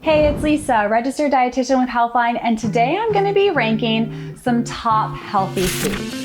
Hey, it's Lisa, registered dietitian with Healthline, and today I'm going to be ranking some top healthy foods.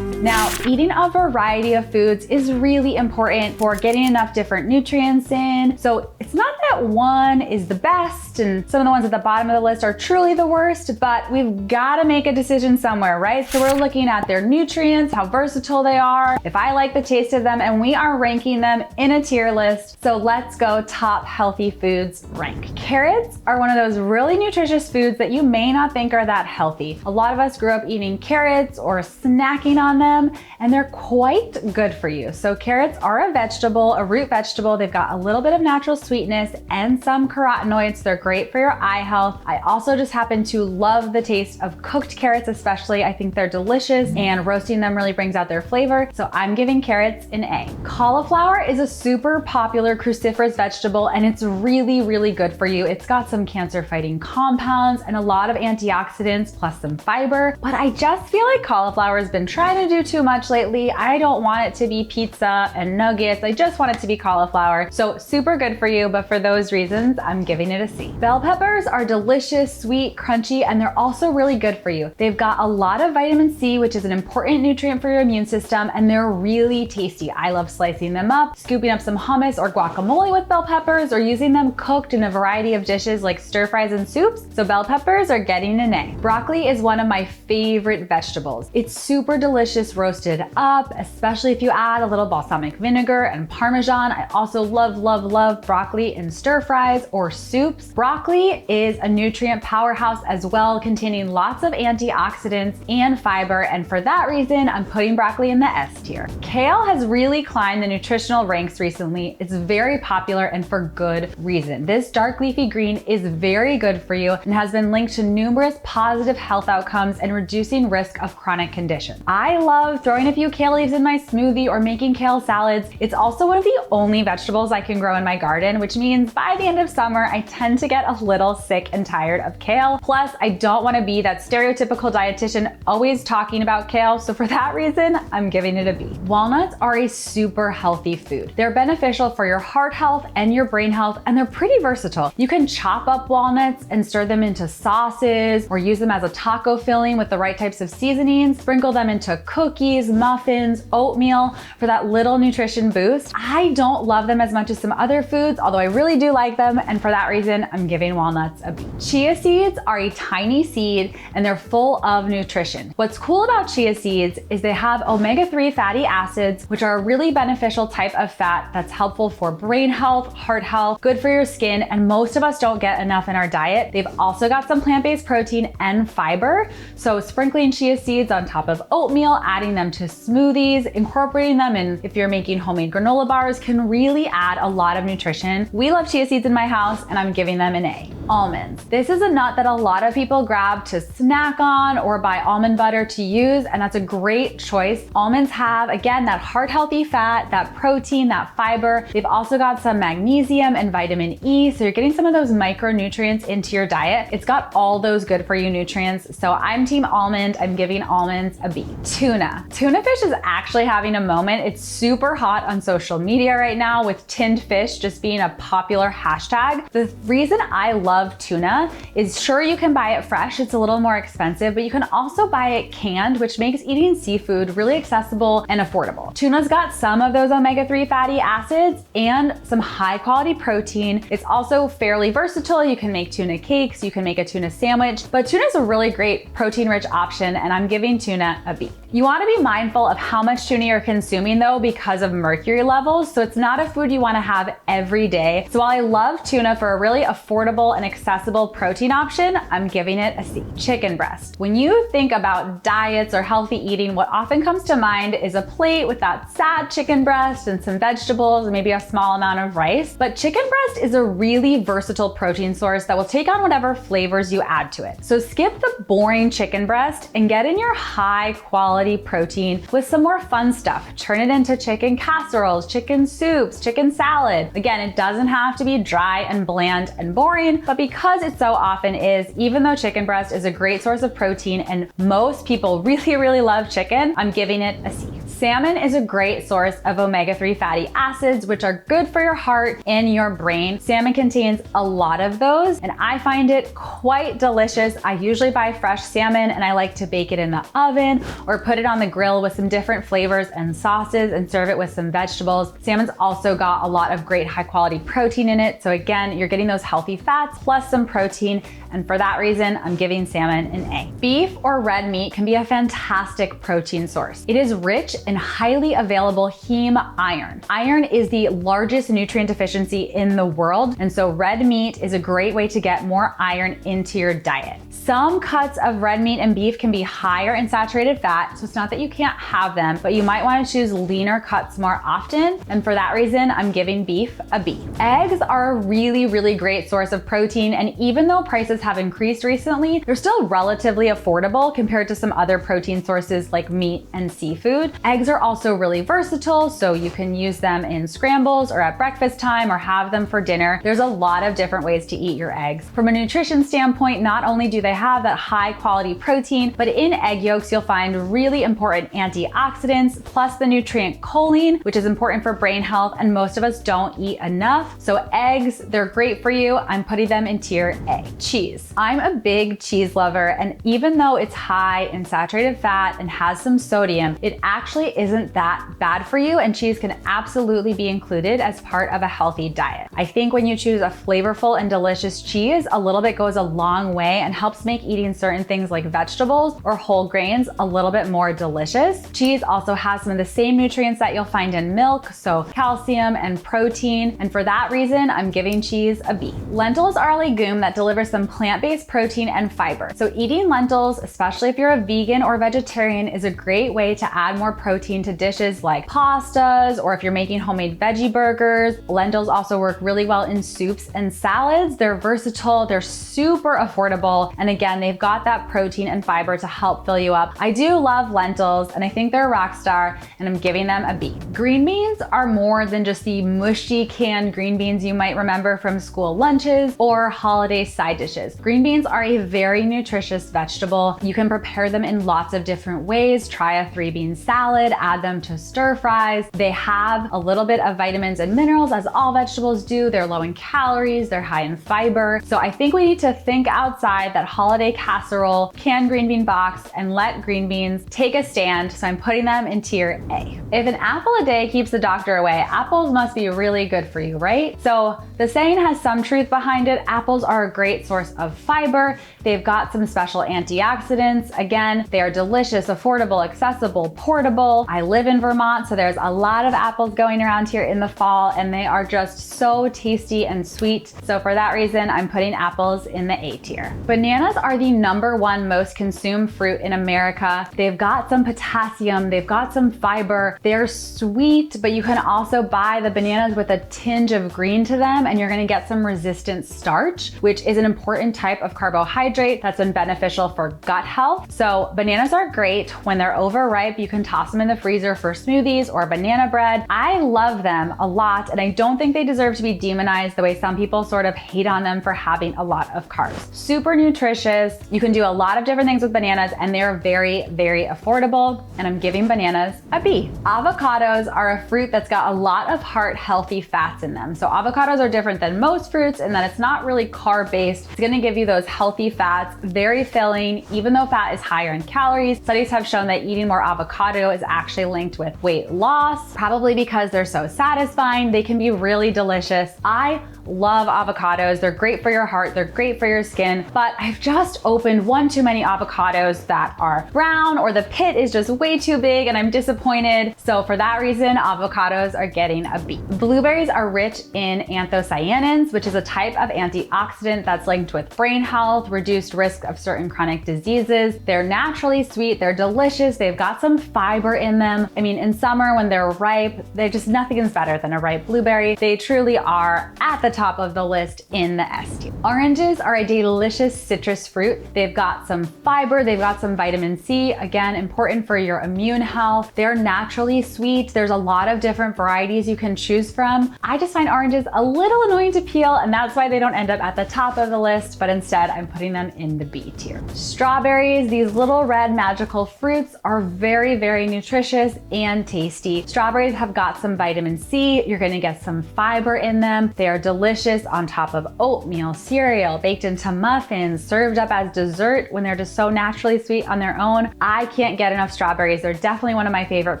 Now, eating a variety of foods is really important for getting enough different nutrients in. So it's not that one is the best and some of the ones at the bottom of the list are truly the worst, but we've got to make a decision somewhere, right? So we're looking at their nutrients, how versatile they are, if I like the taste of them, and we are ranking them in a tier list. So let's go top healthy foods rank. Carrots are one of those really nutritious foods that you may not think are that healthy. A lot of us grew up eating carrots or snacking on them, and they're quite good for you. So carrots are a vegetable, a root vegetable. They've got a little bit of natural sweetness and some carotenoids. They're great for your eye health. I also just happen to love the taste of cooked carrots, especially. I think they're delicious and roasting them really brings out their flavor. So I'm giving carrots an A. Cauliflower is a super popular cruciferous vegetable, and it's really, really good for you. It's got some cancer fighting compounds and a lot of antioxidants plus some fiber, but I just feel like cauliflower has been trying to do too much lately. I don't want it to be pizza and nuggets. I just want it to be cauliflower. So super good for you, but for those reasons, I'm giving it a C. Bell peppers are delicious, sweet, crunchy, and they're also really good for you. They've got a lot of vitamin C, which is an important nutrient for your immune system, and they're really tasty. I love slicing them up, scooping up some hummus or guacamole with bell peppers, or using them cooked in a variety of dishes like stir fries and soups. So bell peppers are getting an A. Broccoli is one of my favorite vegetables. It's super delicious roasted up, especially if you add a little balsamic vinegar and Parmesan. I also love broccoli in stir fries or soups. Broccoli is a nutrient powerhouse as well, containing lots of antioxidants and fiber, and for that reason, I'm putting broccoli in the S tier. Kale has really climbed the nutritional ranks recently. It's very popular and for good reason. This dark leafy green is very good for you and has been linked to numerous positive health outcomes and reducing risk of chronic conditions. I love throwing a few kale leaves in my smoothie or making kale salads. It's also one of the only vegetables I can grow in my garden, which means by the end of summer, I tend to get a little sick and tired of kale. Plus, I don't want to be that stereotypical dietitian always talking about kale. So for that reason, I'm giving it a B. Walnuts are a super healthy food. They're beneficial for your heart health and your brain health, and they're pretty versatile. You can chop up walnuts and stir them into sauces or use them as a taco filling with the right types of seasonings, sprinkle them into cookies, muffins, oatmeal for that little nutrition boost. I don't love them as much as some other foods, although I really do like them, and for that reason, I'm giving walnuts a B. Chia seeds are a tiny seed and they're full of nutrition. What's cool about chia seeds is they have omega-3 fatty acids, which are a really beneficial type of fat that's helpful for brain health, heart health, good for your skin, and most of us don't get enough in our diet. They've also got some plant-based protein and fiber, so sprinkling chia seeds on top of oatmeal, adding them to smoothies, incorporating them in if you're making homemade granola bars can really add a lot of nutrition. We love chia seeds in my house and I'm giving them an A. Almonds. This is a nut that a lot of people grab to snack on or buy almond butter to use, and that's a great choice. Almonds have, again, that heart healthy fat, that protein, that fiber. They've also got some magnesium and vitamin E, so you're getting some of those micronutrients into your diet. It's got all those good for you nutrients, so I'm team almond. I'm giving almonds a B. Tuna. Tuna fish is actually having a moment. It's super hot on social media right now with tinned fish just being a popular hashtag. The reason I love tuna is sure you can buy it fresh, it's a little more expensive, but you can also buy it canned, which makes eating seafood really accessible and affordable. Tuna's got some of those omega-3 fatty acids and some high quality protein. It's also fairly versatile. You can make tuna cakes, you can make a tuna sandwich, but tuna is a really great protein rich option, and I'm giving tuna a B. You want to be mindful of how much tuna you're consuming though because of mercury levels, so it's not a food you want to have every day. So while I love tuna for a really affordable and accessible protein option, I'm giving it a C. Chicken breast. When you think about diets or healthy eating, what often comes to mind is a plate with that sad chicken breast and some vegetables and maybe a small amount of rice. But chicken breast is a really versatile protein source that will take on whatever flavors you add to it. So skip the boring chicken breast and get in your high quality protein with some more fun stuff. Turn it into chicken casseroles, chicken soups, chicken salad. Again, it doesn't have to be dry and bland and boring, but because it so often is, even though chicken breast is a great source of protein and most people really love chicken, I'm giving it a C. Salmon is a great source of omega-3 fatty acids, which are good for your heart and your brain. Salmon contains a lot of those, and I find it quite delicious. I usually buy fresh salmon and I like to bake it in the oven or put it on the grill with some different flavors and sauces and serve it with some vegetables. Salmon's also got a lot of great high quality protein in it. So again, you're getting those healthy fats plus some protein. And for that reason, I'm giving salmon an A. Beef or red meat can be a fantastic protein source. It is rich in highly available heme iron. Iron is the largest nutrient deficiency in the world, and so red meat is a great way to get more iron into your diet. Some cuts of red meat and beef can be higher in saturated fat, so it's not that you can't have them, but you might want to choose leaner cuts more often, and for that reason, I'm giving beef a B. Eggs are a really great source of protein, and even though prices have increased recently, they're still relatively affordable compared to some other protein sources like meat and seafood. Eggs are also really versatile, so you can use them in scrambles or at breakfast time or have them for dinner. There's a lot of different ways to eat your eggs. From a nutrition standpoint, not only do they have that high quality protein, but in egg yolks, you'll find really important antioxidants, plus the nutrient choline, which is important for brain health, and most of us don't eat enough. So eggs, they're great for you. I'm putting them in tier A. Cheese. I'm a big cheese lover, and even though it's high in saturated fat and has some sodium, it actually isn't that bad for you, and cheese can absolutely be included as part of a healthy diet. I think when you choose a flavorful and delicious cheese, a little bit goes a long way and helps make eating certain things like vegetables or whole grains a little bit more delicious. Cheese also has some of the same nutrients that you'll find in milk, so calcium and protein, and for that reason, I'm giving cheese a B. Lentils are a legume that delivers some plant-based protein and fiber. So eating lentils, especially if you're a vegan or vegetarian, is a great way to add more protein to dishes like pastas, or if you're making homemade veggie burgers. Lentils also work really well in soups and salads. They're versatile, they're super affordable, and again, they've got that protein and fiber to help fill you up. I do love lentils, and I think they're a rock star, and I'm giving them a B. Green beans are more than just the mushy canned green beans you might remember from school lunches or holiday side dishes. Green beans are a very nutritious vegetable. You can prepare them in lots of different ways. Try a 3-bean salad, add them to stir fries. They have a little bit of vitamins and minerals, as all vegetables do. They're low in calories, they're high in fiber. So I think we need to think outside that holiday casserole, canned green bean box, and let green beans take a stand. So I'm putting them in tier A. If an apple a day keeps the doctor away, apples must be really good for you, right? So the saying has some truth behind it. Apples are a great source of fiber. They've got some special antioxidants. Again, they are delicious, affordable, accessible, portable. I live in Vermont, so there's a lot of apples going around here in the fall, and they are just so tasty and sweet. So for that reason, I'm putting apples in the A tier. Bananas are the #1 most consumed fruit in America. They've got some potassium, they've got some fiber. They're sweet, but you can also buy the bananas with a tinge of green to them, and you're gonna get some resistant starch, which is an important type of carbohydrate that's been beneficial for gut health. So bananas are great. When they're overripe, you can toss them in the freezer for smoothies or banana bread. I love them a lot, and I don't think they deserve to be demonized the way some people sort of hate on them for having a lot of carbs. Super nutritious. You can do a lot of different things with bananas, and they're very affordable, and I'm giving bananas a B. Avocados are a fruit that's got a lot of heart healthy fats in them. So avocados are different than most fruits in that it's not really carb based. It's gonna give you those healthy fats, very filling, even though fat is higher in calories. Studies have shown that eating more avocado is actually linked with weight loss, probably because they're so satisfying. They can be really delicious. I love avocados. They're great for your heart, they're great for your skin, but I've just opened one too many avocados that are brown, or the pit is just way too big and I'm disappointed. So for that reason, avocados are getting a B. Blueberries are rich in anthocyanins, which is a type of antioxidant that's linked with brain health, reduced risk of certain chronic diseases. They're naturally sweet, they're delicious, they've got some fiber in them. I mean, in summer when they're ripe, nothing is better than a ripe blueberry. They truly are at the top of the list in the S tier. Oranges are a delicious citrus citrus fruit. They've got some fiber, they've got some vitamin C, again, important for your immune health. They're naturally sweet. There's a lot of different varieties you can choose from. I just find oranges a little annoying to peel, and that's why they don't end up at the top of the list, but instead I'm putting them in the B tier. Strawberries, these little red magical fruits, are very, very nutritious and tasty. Strawberries have got some vitamin C. You're gonna get some fiber in them. They are delicious on top of oatmeal, cereal, baked into muffins, served up as dessert when they're just so naturally sweet on their own. I can't get enough strawberries. They're definitely one of my favorite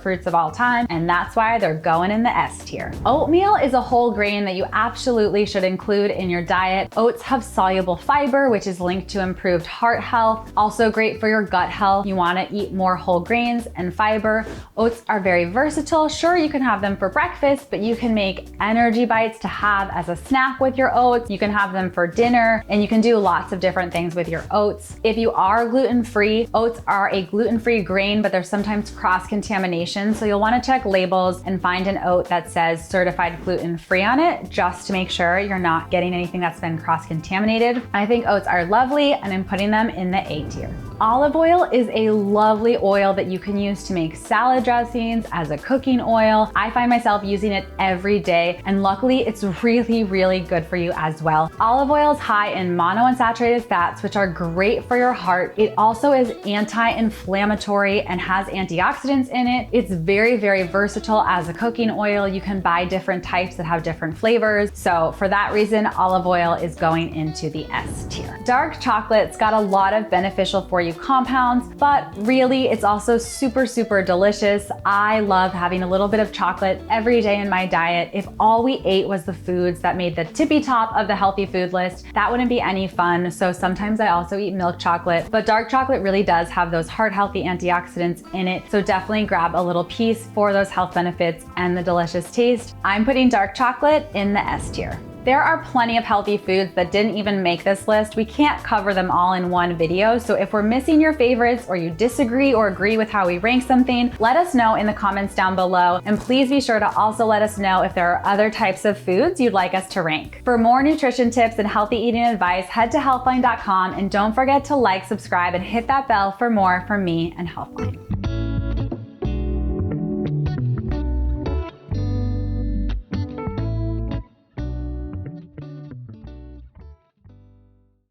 fruits of all time, and that's why they're going in the S tier. Oatmeal is a whole grain that you absolutely should include in your diet. Oats have soluble fiber, which is linked to improved heart health. Also great for your gut health. You wanna eat more whole grains and fiber. Oats are very versatile. Sure, you can have them for breakfast, but you can make energy bites to have as a snack with your oats. You can have them for dinner, and you can do lots of different things with your oats. If you are gluten-free, oats are a gluten-free grain, but there's sometimes cross-contamination, so you'll wanna check labels and find an oat that says certified gluten-free on it, just to make sure you're not getting anything that's been cross-contaminated. I think oats are lovely, and I'm putting them in the A tier. Olive oil is a lovely oil that you can use to make salad dressings, as a cooking oil. I find myself using it every day, and luckily it's really, really good for you as well. Olive oil is high in monounsaturated fats, which are great for your heart. It also is anti-inflammatory and has antioxidants in it. It's very, very versatile as a cooking oil. You can buy different types that have different flavors. So for that reason, olive oil is going into the S tier. Dark chocolate's got a lot of beneficial for you compounds, but really it's also super, super delicious. I love having a little bit of chocolate every day in my diet. If all we ate was the foods that made the tippy top of the healthy food list, that wouldn't be any fun. So sometimes I also eat milk chocolate, but dark chocolate really does have those heart healthy antioxidants in it. So definitely grab a little piece for those health benefits and the delicious taste. I'm putting dark chocolate in the S tier. There are plenty of healthy foods that didn't even make this list. We can't cover them all in one video, so if we're missing your favorites or you disagree or agree with how we rank something, let us know in the comments down below, and please be sure to also let us know if there are other types of foods you'd like us to rank. For more nutrition tips and healthy eating advice, head to healthline.com, and don't forget to like, subscribe, and hit that bell for more from me and Healthline.